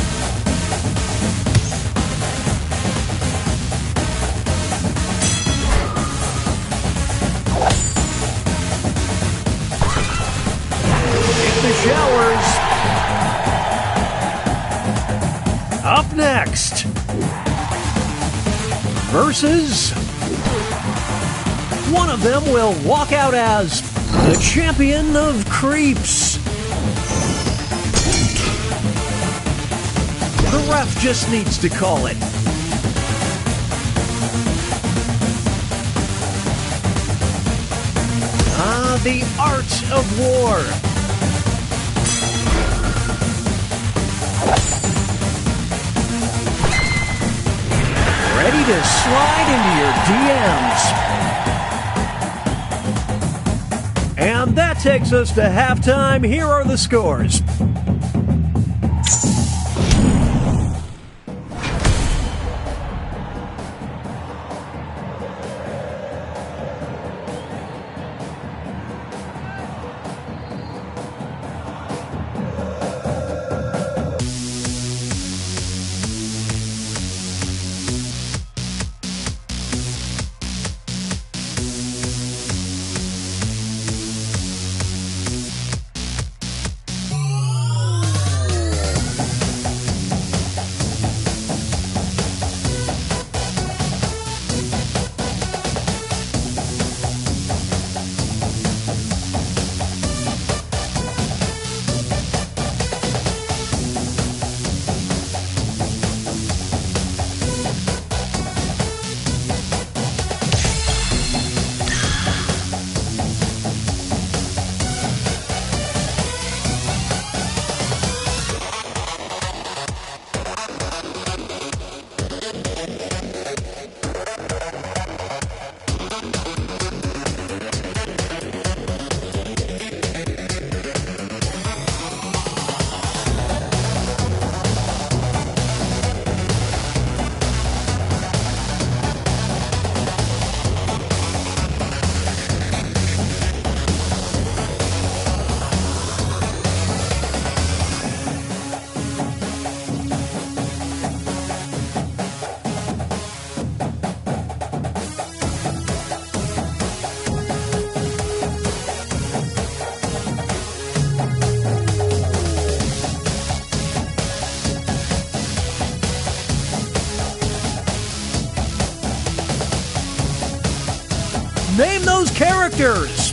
Showers. Up next, versus one of them will walk out as the champion of creeps. The ref just needs to call it. The art of war. Ready to slide into your DMs. And that takes us to halftime. Here are the scores. Name those characters.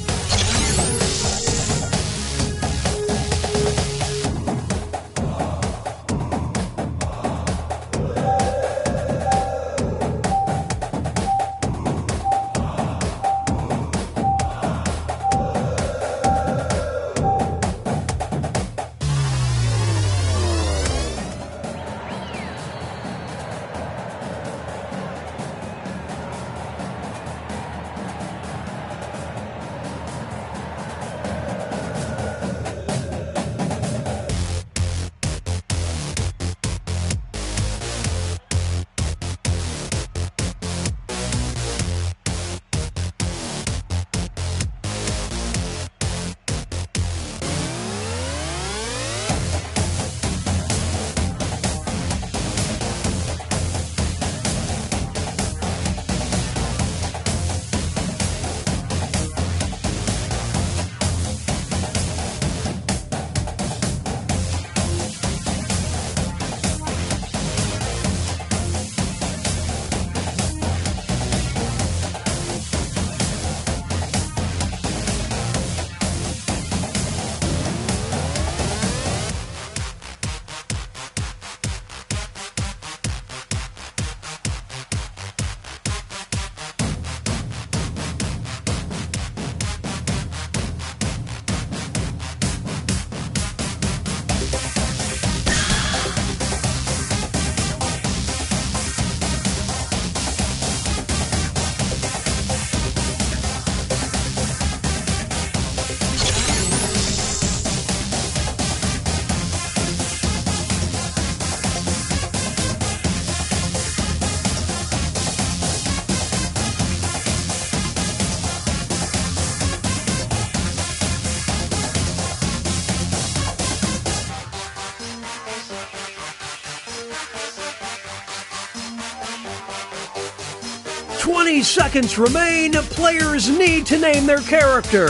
20 seconds remain. Players need to name their character.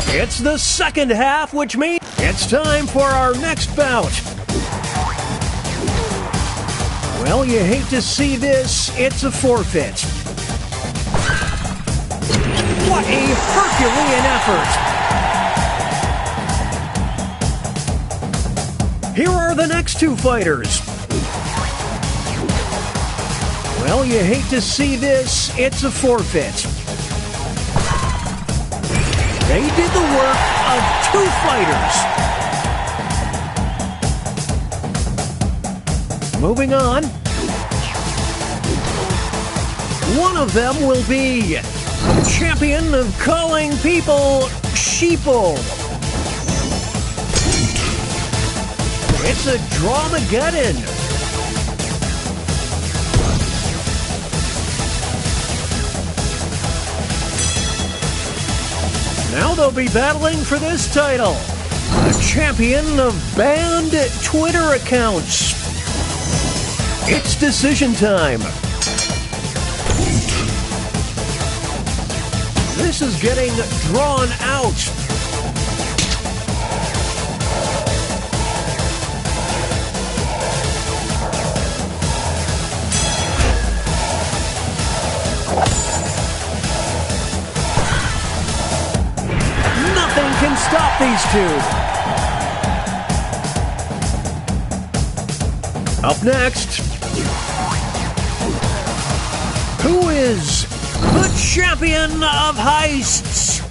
It's the second half, which means it's time for our next bout. Well, you hate to see this. It's a forfeit. What a Herculean effort. Here are the next two fighters. Well, you hate to see this. It's a forfeit. They did the work of two fighters. Moving on. One of them will be the champion of calling people sheeple. It's a Dramageddon. Now they'll be battling for this title. The champion of banned Twitter accounts. It's decision time. This is getting drawn out. Can stop these two. Up next, who is the champion of heists?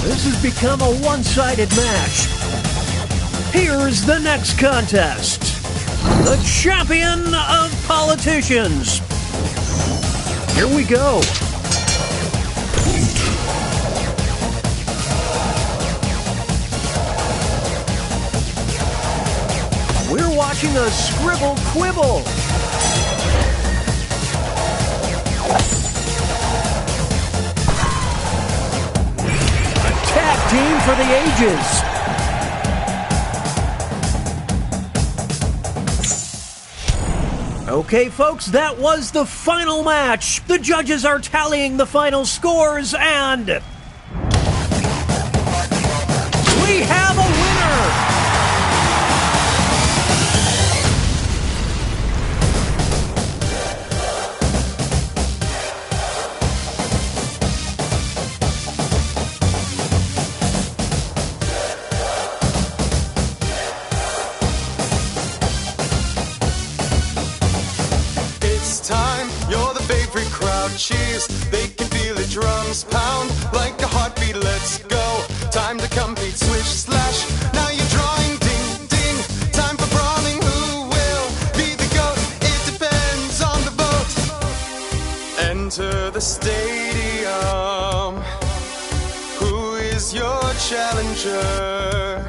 This has become a one-sided match. Here's the next contest. The champion of politicians. Here we go. We're watching a scribble quibble. A tag team for the ages. Okay, folks, that was the final match. The judges are tallying the final scores, and we have a winner! Cheers, they can feel the drums pound like a heartbeat. Let's go, time to compete, swish slash. Now you're drawing, ding ding. Time for brawling. Who will be the GOAT? It depends on the vote. Enter the stadium. Who is your challenger?